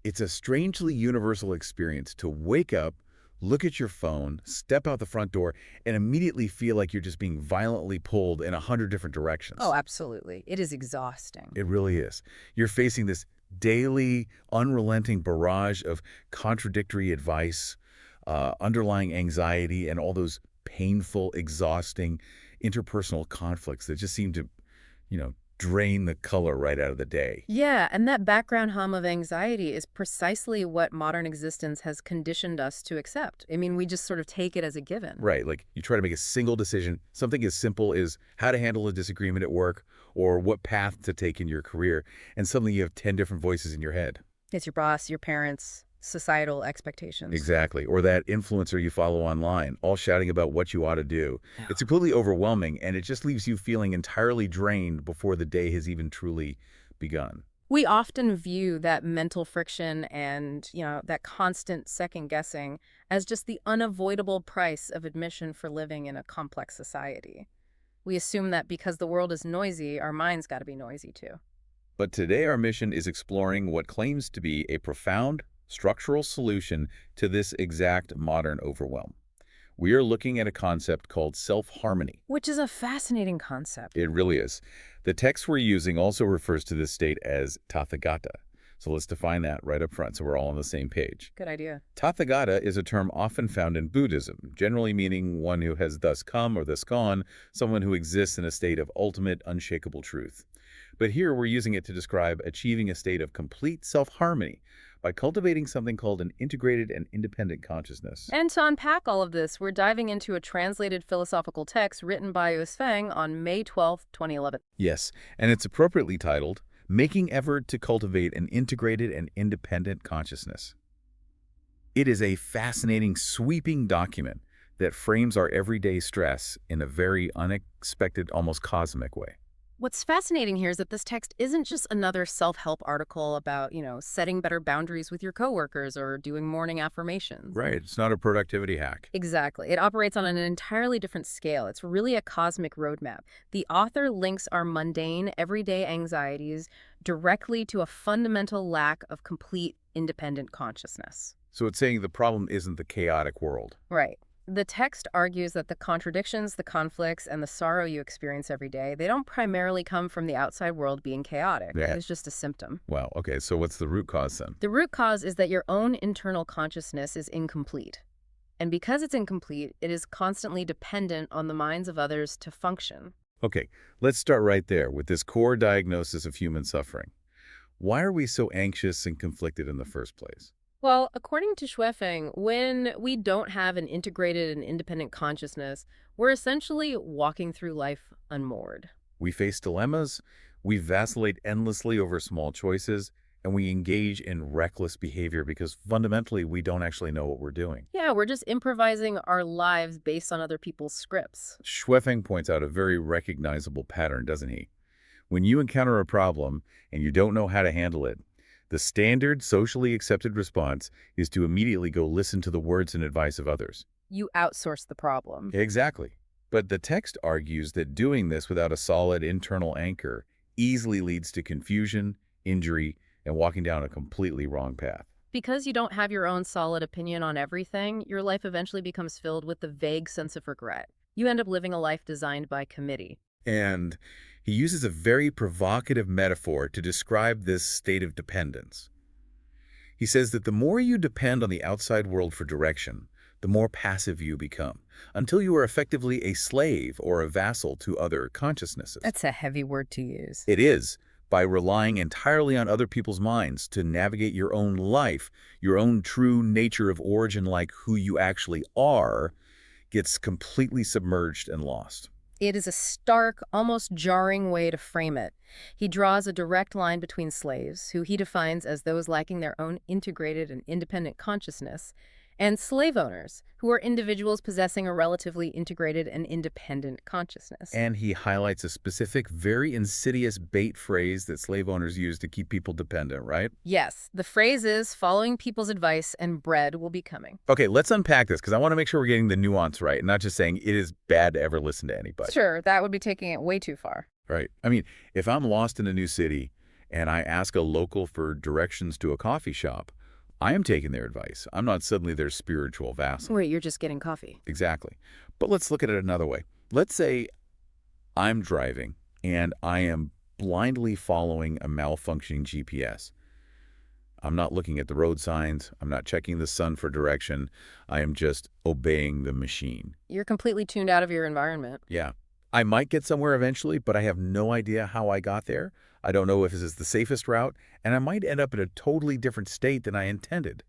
It's a strangely universal experience to wake up, look at your phone, step out the front door, and immediately feel like you're just being violently pulled in 100 different Oh, directions. absolutely. It is exhausting. It really is. You're facing this daily, unrelenting barrage of contradictory advice, underlying anxiety, and all those painful, exhausting interpersonal conflicts that just seem to, drain the color right out of the day. Yeah, and that background hum of anxiety is precisely what modern existence has conditioned us to accept. I mean, we just sort of take it as a given. Right, like you try to make a single decision, something as simple as how to handle a disagreement at work or what path to take in your career, and suddenly you have 10 different voices in your head. It's your boss, your parents, societal expectations. Exactly. Or that influencer you follow online, all shouting about what you ought to do. It's completely overwhelming, and it just leaves you feeling entirely drained before the day has even truly begun. We often view that mental friction and, that constant second guessing as just the unavoidable price of admission for living in a complex society. We assume that because the world is noisy, our minds got to be noisy too. But today our mission is exploring what claims to be a profound structural solution to this exact modern overwhelm. We are looking at a concept called self-harmony. Which is a fascinating concept. It really is. The text we're using also refers to this state as tathagata. So let's define that right up front so we're all on the same page. Good idea. Tathagata is a term often found in Buddhism, generally meaning one who has thus come or thus gone, someone who exists in a state of ultimate, unshakable truth. But here we're using it to describe achieving a state of complete self-harmony by cultivating something called an integrated and independent consciousness. And to unpack all of this, we're diving into a translated philosophical text written by Feng on May 12, 2011. Yes, and it's appropriately titled, Making Effort to Cultivate an Integrated and Independent Consciousness. It is a fascinating, sweeping document that frames our everyday stress in a very unexpected, almost cosmic way. What's fascinating here is that this text isn't just another self-help article about, setting better boundaries with your coworkers or doing morning affirmations. Right, it's not a productivity hack. Exactly. It operates on an entirely different scale. It's really a cosmic roadmap. The author links our mundane, everyday anxieties directly to a fundamental lack of complete independent consciousness. So it's saying the problem isn't the chaotic world. Right. The text argues that the contradictions, the conflicts, and the sorrow you experience every day, they don't primarily come from the outside world being chaotic. Yeah. It's just a symptom. Wow, okay, so what's the root cause then? The root cause is that your own internal consciousness is incomplete. And because it's incomplete, it is constantly dependent on the minds of others to function. Okay, let's start right there with this core diagnosis of human suffering. Why are we so anxious and conflicted in the first place? Well, according to Feng, when we don't have an integrated and independent consciousness, we're essentially walking through life unmoored. We face dilemmas, we vacillate endlessly over small choices, and we engage in reckless behavior because fundamentally we don't actually know what we're doing. Yeah, we're just improvising our lives based on other people's scripts. Feng points out a very recognizable pattern, doesn't he? When you encounter a problem and you don't know how to handle it, the standard socially accepted response is to immediately go listen to the words and advice of others. You outsource the problem. Exactly. But the text argues that doing this without a solid internal anchor easily leads to confusion, injury, and walking down a completely wrong path. Because you don't have your own solid opinion on everything, your life eventually becomes filled with the vague sense of regret. You end up living a life designed by committee. And he uses a very provocative metaphor to describe this state of dependence. He says that the more you depend on the outside world for direction, the more passive you become, until you are effectively a slave or a vassal to other consciousnesses. That's a heavy word to use. It is. By relying entirely on other people's minds to navigate your own life, your own true nature of origin, like who you actually are, gets completely submerged and lost. It is a stark, almost jarring way to frame it. He draws a direct line between slaves, who he defines as those lacking their own integrated and independent consciousness, and slave owners, who are individuals possessing a relatively integrated and independent consciousness. And he highlights a specific, very insidious bait phrase that slave owners use to keep people dependent, right? Yes, the phrase is, following people's advice and bread will be coming. Okay, let's unpack this, because I want to make sure we're getting the nuance right, not just saying it is bad to ever listen to anybody. Sure, that would be taking it way too far. Right. I mean, if I'm lost in a new city and I ask a local for directions to a coffee shop, I am taking their advice. I'm not suddenly their spiritual vassal. Wait, you're just getting coffee. Exactly. But let's look at it another way. Let's say I'm driving and I am blindly following a malfunctioning GPS. I'm not looking at the road signs. I'm not checking the sun for direction. I am just obeying the machine. You're completely tuned out of your environment. Yeah. I might get somewhere eventually, but I have no idea how I got there. I don't know if this is the safest route, and I might end up in a totally different state than I intended.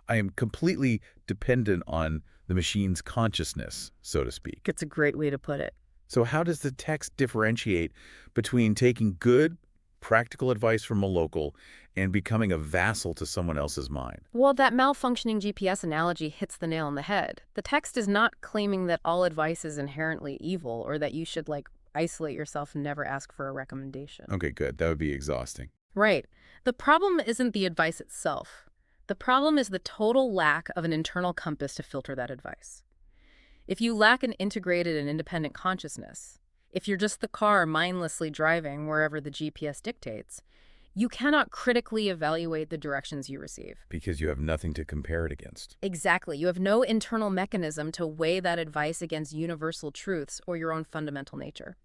I am completely dependent on the machine's consciousness, so to speak. It's a great way to put it. So how does the text differentiate between taking good, practical advice from a local and becoming a vassal to someone else's mind? Well, that malfunctioning GPS analogy hits the nail on the head. The text is not claiming that all advice is inherently evil or that you should, isolate yourself and never ask for a recommendation. Okay, good. That would be exhausting. Right. The problem isn't the advice itself. The problem is the total lack of an internal compass to filter that advice. If you lack an integrated and independent consciousness, if you're just the car mindlessly driving wherever the GPS dictates, you cannot critically evaluate the directions you receive. Because you have nothing to compare it against. Exactly. You have no internal mechanism to weigh that advice against universal truths or your own fundamental nature.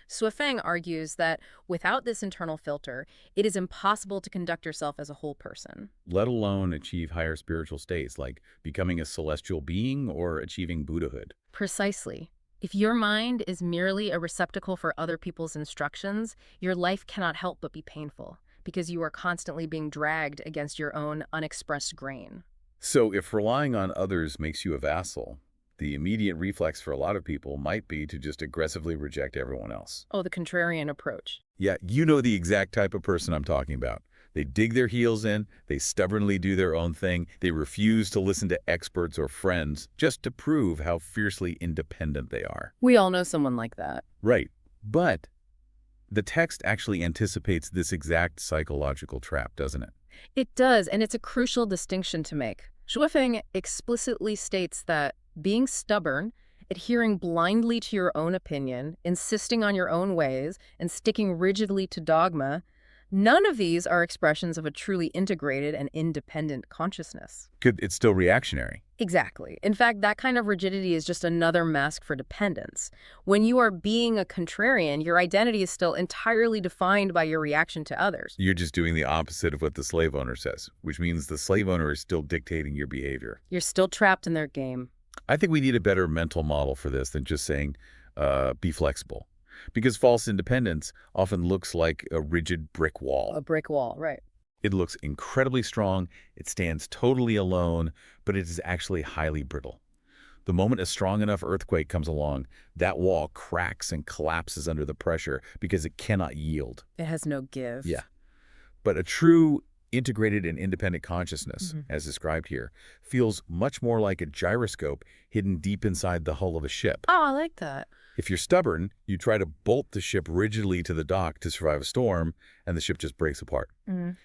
Suifeng argues that without this internal filter, it is impossible to conduct yourself as a whole person. Let alone achieve higher spiritual states, like becoming a celestial being or achieving Buddhahood. Precisely. If your mind is merely a receptacle for other people's instructions, your life cannot help but be painful, because you are constantly being dragged against your own unexpressed grain. So if relying on others makes you a vassal, the immediate reflex for a lot of people might be to just aggressively reject everyone else. Oh, the contrarian approach. Yeah, you know the exact type of person I'm talking about. They dig their heels in, they stubbornly do their own thing, they refuse to listen to experts or friends just to prove how fiercely independent they are. We all know someone like that. Right, but the text actually anticipates this exact psychological trap, doesn't it? It does, and it's a crucial distinction to make. Shuofeng explicitly states that being stubborn, adhering blindly to your own opinion, insisting on your own ways, and sticking rigidly to dogma, none of these are expressions of a truly integrated and independent consciousness. It's still reactionary. Exactly. In fact, that kind of rigidity is just another mask for dependence. When you are being a contrarian, your identity is still entirely defined by your reaction to others. You're just doing the opposite of what the slave owner says, which means the slave owner is still dictating your behavior. You're still trapped in their game. I think we need a better mental model for this than just saying, be flexible. Because false independence often looks like a rigid brick wall. A brick wall, right. It looks incredibly strong, it stands totally alone, but it is actually highly brittle. The moment a strong enough earthquake comes along, that wall cracks and collapses under the pressure because it cannot yield. It has no give. Yeah. But a true integrated and independent consciousness, as described here, feels much more like a gyroscope hidden deep inside the hull of a ship. Oh, I like that. If you're stubborn, you try to bolt the ship rigidly to the dock to survive a storm, and the ship just breaks apart.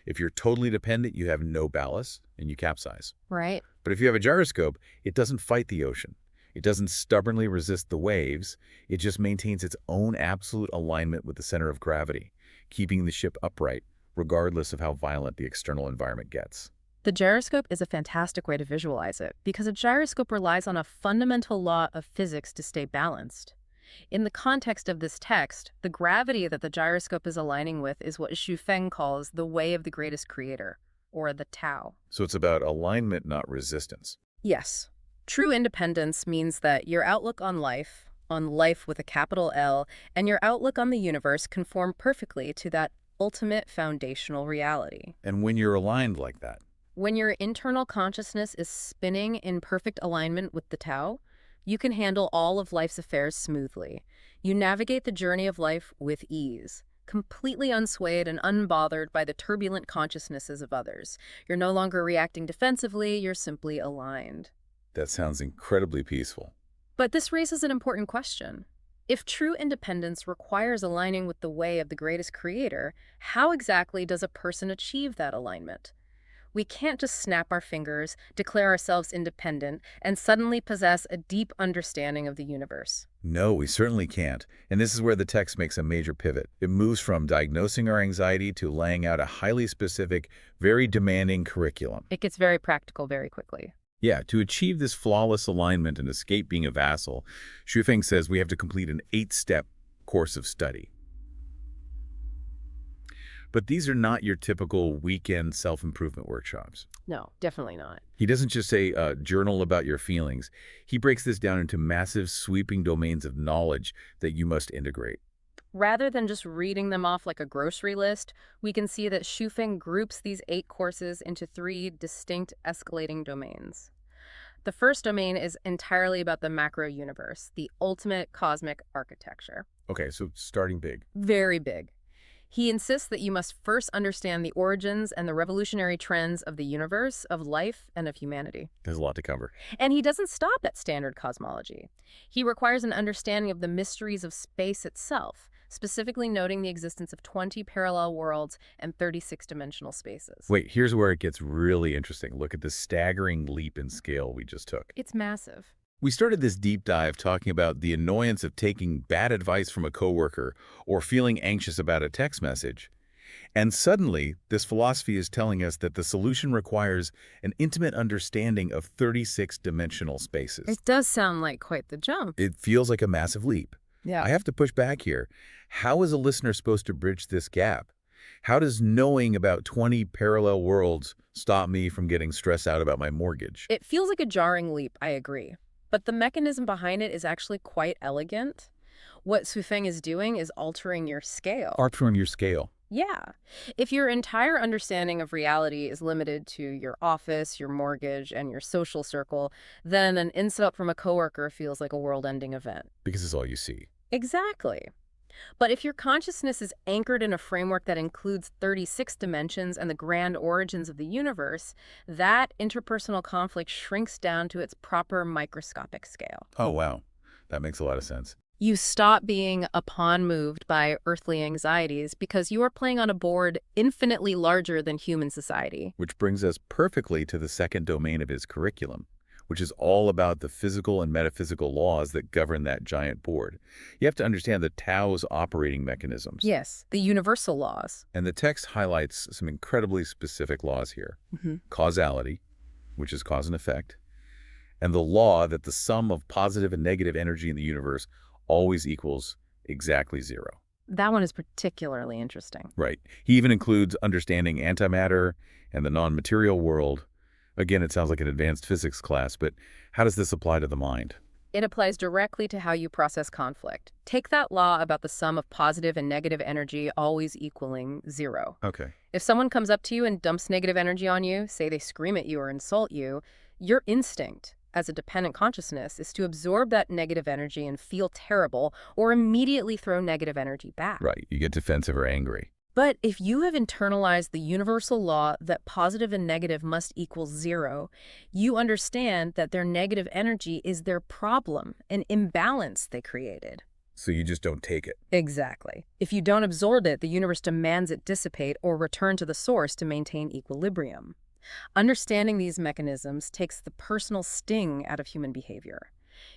If you're totally dependent, you have no ballast, and you capsize. Right. But if you have a gyroscope, it doesn't fight the ocean. It doesn't stubbornly resist the waves. It just maintains its own absolute alignment with the center of gravity, keeping the ship upright, regardless of how violent the external environment gets. The gyroscope is a fantastic way to visualize it, because a gyroscope relies on a fundamental law of physics to stay balanced. In the context of this text, the gravity that the gyroscope is aligning with is what Xu Feng calls the way of the greatest creator, or the Tao. So it's about alignment, not resistance. Yes. True independence means that your outlook on life with a capital L, and your outlook on the universe conform perfectly to that ultimate foundational reality. And when you're aligned like that, when your internal consciousness is spinning in perfect alignment with the Tao, you can handle all of life's affairs smoothly. You navigate the journey of life with ease, completely unswayed and unbothered by the turbulent consciousnesses of others. You're no longer reacting defensively, you're simply aligned. that sounds incredibly peaceful. But this raises an important question. If true independence requires aligning with the way of the greatest creator, how exactly does a person achieve that alignment? We can't just snap our fingers, declare ourselves independent, and suddenly possess a deep understanding of the universe. No, we certainly can't. And this is where the text makes a major pivot. It moves from diagnosing our anxiety to laying out a highly specific, very demanding curriculum. It gets very practical very quickly. Yeah, to achieve this flawless alignment and escape being a vassal, Xu says we have to complete an 8-step course of study. But these are not your typical weekend self-improvement workshops. No, definitely not. He doesn't just say, journal about your feelings. He breaks this down into massive, sweeping domains of knowledge that you must integrate. Rather than just reading them off like a grocery list, we can see that Xu groups these 8 courses into 3 distinct escalating domains. The first domain is entirely about the macro universe, the ultimate cosmic architecture. Okay, so starting big. Very big. He insists that you must first understand the origins and the revolutionary trends of the universe, of life, and of humanity. There's a lot to cover. And he doesn't stop at standard cosmology. He requires an understanding of the mysteries of space itself, specifically noting the existence of 20 parallel worlds and 36-dimensional spaces. Wait, here's where it gets really interesting. Look at the staggering leap in scale we just took. It's massive. We started this deep dive talking about the annoyance of taking bad advice from a coworker or feeling anxious about a text message. And suddenly, this philosophy is telling us that the solution requires an intimate understanding of 36-dimensional spaces. It does sound like quite the jump. It feels like a massive leap. Yeah. I have to push back here. How is a listener supposed to bridge this gap? How does knowing about 20 parallel worlds stop me from getting stressed out about my mortgage? It feels like a jarring leap, I agree. But the mechanism behind it is actually quite elegant. What Xu is doing is altering your scale. Altering your scale. Yeah. If your entire understanding of reality is limited to your office, your mortgage, and your social circle, then an insult from a coworker feels like a world-ending event. Because it's all you see. Exactly. But if your consciousness is anchored in a framework that includes 36 dimensions and the grand origins of the universe, that interpersonal conflict shrinks down to its proper microscopic scale. Oh, wow. That makes a lot of sense. You stop being a pawn moved by earthly anxieties because you are playing on a board infinitely larger than human society. Which brings us perfectly to the second domain of his curriculum, which is all about the physical and metaphysical laws that govern that giant board. You have to understand the Tao's operating mechanisms. Yes, the universal laws. And the text highlights some incredibly specific laws here. Causality, which is cause and effect, and the law that the sum of positive and negative energy in the universe always equals exactly 0. That one is particularly interesting. Right. He even includes understanding antimatter and the non-material world. Again, it sounds like an advanced physics class, but how does this apply to the mind? It applies directly to how you process conflict. Take that law about the sum of positive and negative energy always equaling 0. Okay. If someone comes up to you and dumps negative energy on you, say they scream at you or insult you, your instinct as a dependent consciousness is to absorb that negative energy and feel terrible or immediately throw negative energy back. Right. You get defensive or angry. But if you have internalized the universal law that positive and negative must equal 0, you understand that their negative energy is their problem, an imbalance they created. So you just don't take it. Exactly. If you don't absorb it, the universe demands it dissipate or return to the source to maintain equilibrium. Understanding these mechanisms takes the personal sting out of human behavior.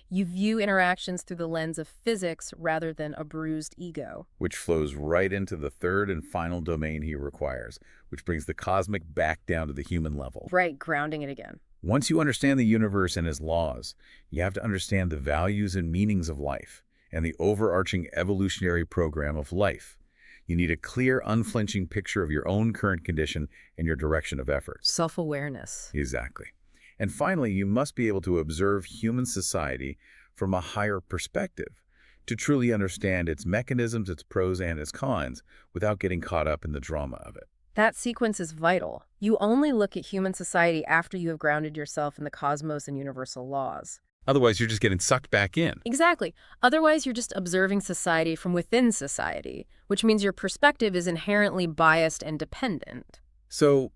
You view interactions through the lens of physics rather than a bruised ego. Which flows right into the third and final domain he requires, which brings the cosmic back down to the human level. Right, grounding it again. Once you understand the universe and its laws, you have to understand the values and meanings of life and the overarching evolutionary program of life. You need a clear, unflinching picture of your own current condition and your direction of effort. Self-awareness. Exactly. And finally, you must be able to observe human society from a higher perspective to truly understand its mechanisms, its pros and its cons, without getting caught up in the drama of it. That sequence is vital. You only look at human society after you have grounded yourself in the cosmos and universal laws. Otherwise, you're just getting sucked back in. Exactly. Otherwise, you're just observing society from within society, which means your perspective is inherently biased and dependent. So,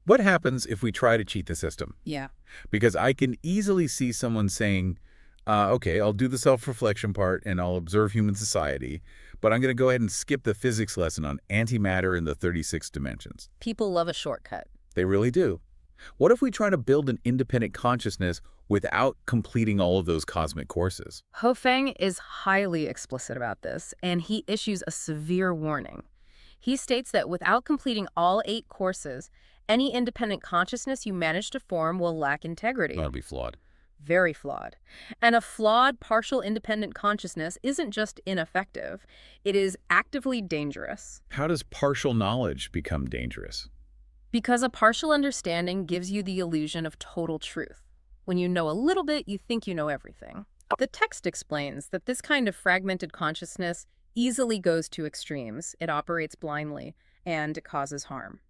what happens if we try to cheat the system? Yeah. Because I can easily see someone saying, okay, I'll do the self-reflection part and I'll observe human society, but I'm going to go ahead and skip the physics lesson on antimatter in the 36 dimensions. People love a shortcut. They really do. What if we try to build an independent consciousness without completing all of those cosmic courses? Ho Feng is highly explicit about this, and he issues a severe warning. He states that without completing all 8 courses, any independent consciousness you manage to form will lack integrity. That'll be flawed. Very flawed. And a flawed partial independent consciousness isn't just ineffective, it is actively dangerous. How does partial knowledge become dangerous? Because a partial understanding gives you the illusion of total truth. When you know a little bit, you think you know everything. The text explains that this kind of fragmented consciousness easily goes to extremes. It operates blindly, and it causes harm.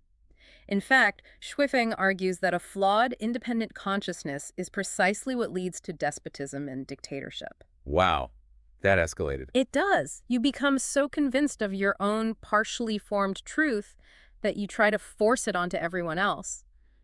In fact, Shuifeng argues that a flawed, independent consciousness is precisely what leads to despotism and dictatorship. Wow, that escalated. It does. You become so convinced of your own partially formed truth that you try to force it onto everyone else.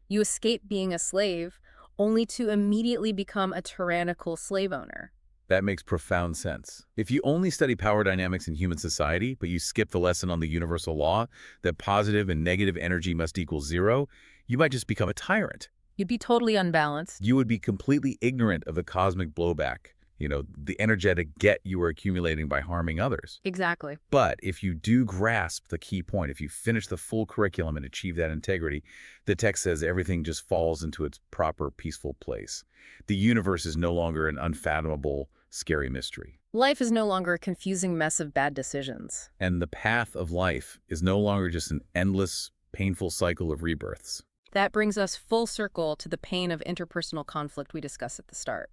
You escape being a slave, only to immediately become a tyrannical slave owner. That makes profound sense. If you only study power dynamics in human society, but you skip the lesson on the universal law that positive and negative energy must equal 0, you might just become a tyrant. You'd be totally unbalanced. You would be completely ignorant of the cosmic blowback, the energetic get you are accumulating by harming others. Exactly. But if you do grasp the key point, if you finish the full curriculum and achieve that integrity, the text says everything just falls into its proper, peaceful place. The universe is no longer an unfathomable, scary mystery. Life is no longer a confusing mess of bad decisions. And the path of life is no longer just an endless, painful cycle of rebirths. That brings us full circle to the pain of interpersonal conflict we discussed at the start.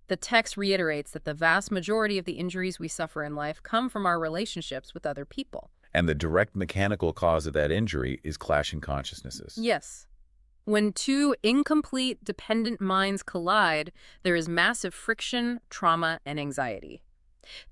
The text reiterates that the vast majority of the injuries we suffer in life come from our relationships with other people. And the direct mechanical cause of that injury is clashing consciousnesses. Yes. When 2 incomplete, dependent minds collide, there is massive friction, trauma, and anxiety.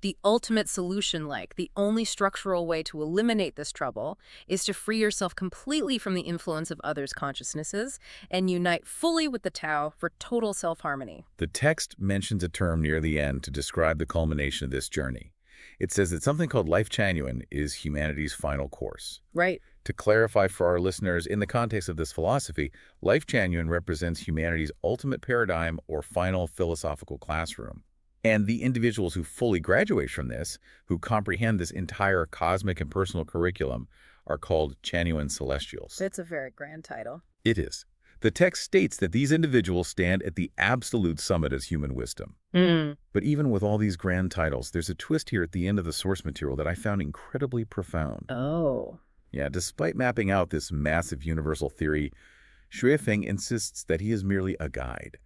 The ultimate solution, the only structural way to eliminate this trouble, is to free yourself completely from the influence of others' consciousnesses and unite fully with the Tao for total self-harmony. The text mentions a term near the end to describe the culmination of this journey. It says that something called Lifechanyuan is humanity's final course. Right. To clarify for our listeners, in the context of this philosophy, Lifechanyuan represents humanity's ultimate paradigm or final philosophical classroom. And the individuals who fully graduate from this, who comprehend this entire cosmic and personal curriculum, are called Chanyuan Celestials. It's a very grand title. It is. The text states that these individuals stand at the absolute summit as human wisdom. But even with all these grand titles, there's a twist here at the end of the source material that I found incredibly profound. Oh. Yeah, despite mapping out this massive universal theory, Shuifeng insists that he is merely a guide.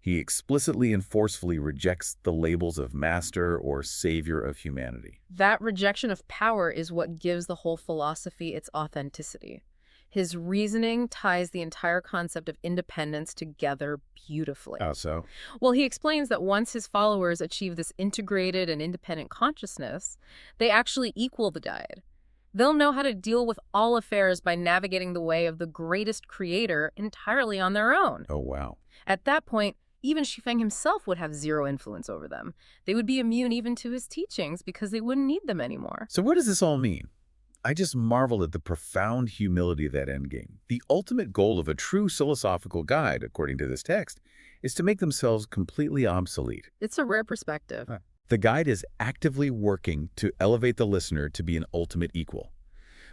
He explicitly and forcefully rejects the labels of master or savior of humanity. That rejection of power is what gives the whole philosophy its authenticity. His reasoning ties the entire concept of independence together beautifully. How so? Well, he explains that once his followers achieve this integrated and independent consciousness, they actually equal the dyad. They'll know how to deal with all affairs by navigating the way of the greatest creator entirely on their own. Oh, wow. At that point, even Shifeng himself would have 0 influence over them. They would be immune even to his teachings because they wouldn't need them anymore. So what does this all mean? I just marvel at the profound humility of that endgame. The ultimate goal of a true philosophical guide, according to this text, is to make themselves completely obsolete. It's a rare perspective. The guide is actively working to elevate the listener to be an ultimate equal.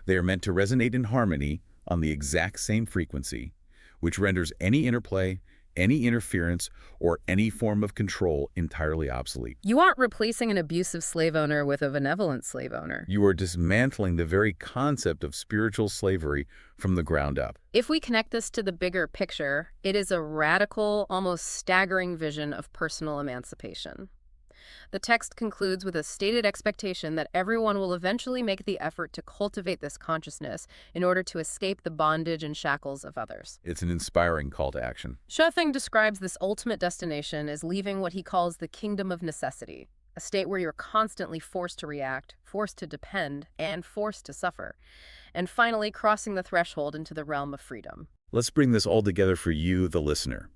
They are meant to resonate in harmony on the exact same frequency, which renders any interplay, any interference, or any form of control entirely obsolete. You aren't replacing an abusive slave owner with a benevolent slave owner. You are dismantling the very concept of spiritual slavery from the ground up. If we connect this to the bigger picture, it is a radical, almost staggering vision of personal emancipation. The text concludes with a stated expectation that everyone will eventually make the effort to cultivate this consciousness in order to escape the bondage and shackles of others. It's an inspiring call to action. Shefeng describes this ultimate destination as leaving what he calls the kingdom of necessity, a state where you're constantly forced to react, forced to depend, and forced to suffer, and finally crossing the threshold into the realm of freedom. Let's bring this all together for you, the listener.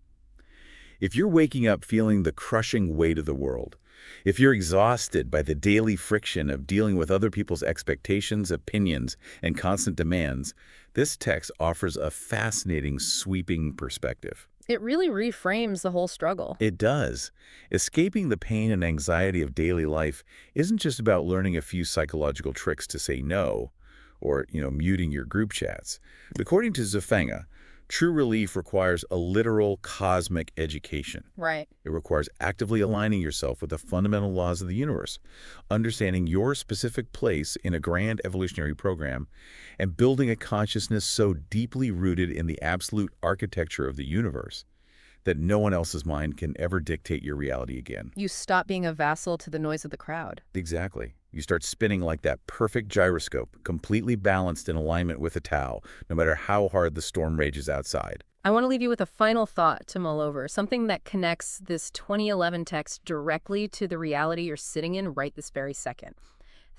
If you're waking up feeling the crushing weight of the world, If you're exhausted by the daily friction of dealing with other people's expectations, opinions, and constant demands, this text offers a fascinating, sweeping perspective. It really reframes the whole struggle. It does. Escaping the pain and anxiety of daily life isn't just about learning a few psychological tricks to say no or, muting your group chats. According to Zafanga, true relief requires a literal cosmic education. Right. It requires actively aligning yourself with the fundamental laws of the universe, understanding your specific place in a grand evolutionary program, and building a consciousness so deeply rooted in the absolute architecture of the universe that no one else's mind can ever dictate your reality again. You stop being a vassal to the noise of the crowd. Exactly. You start spinning like that perfect gyroscope, completely balanced in alignment with a Tao, no matter how hard the storm rages outside. I want to leave you with a final thought to mull over, something that connects this 2011 text directly to the reality you're sitting in right this very second.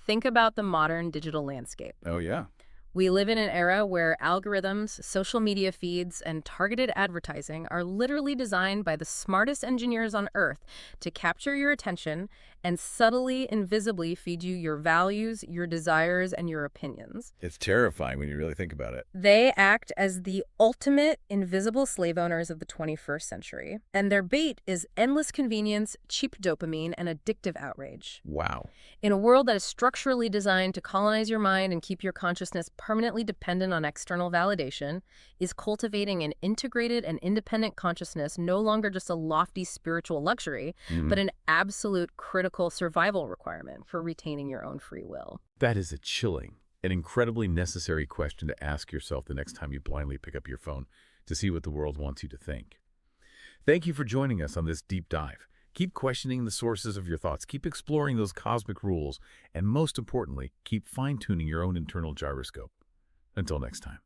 Think about the modern digital landscape. Oh, yeah. We live in an era where algorithms, social media feeds, and targeted advertising are literally designed by the smartest engineers on Earth to capture your attention and subtly, invisibly feed you your values, your desires, and your opinions. It's terrifying when you really think about it. They act as the ultimate invisible slave owners of the 21st century, and their bait is endless convenience, cheap dopamine, and addictive outrage. Wow. In a world that is structurally designed to colonize your mind and keep your consciousness permanently dependent on external validation, is cultivating an integrated and independent consciousness no longer just a lofty spiritual luxury, but an absolute critical survival requirement for retaining your own free will. That is a chilling and incredibly necessary question to ask yourself the next time you blindly pick up your phone to see what the world wants you to think. Thank you for joining us on this deep dive. Keep questioning the sources of your thoughts, keep exploring those cosmic rules, and most importantly, keep fine-tuning your own internal gyroscope. Until next time.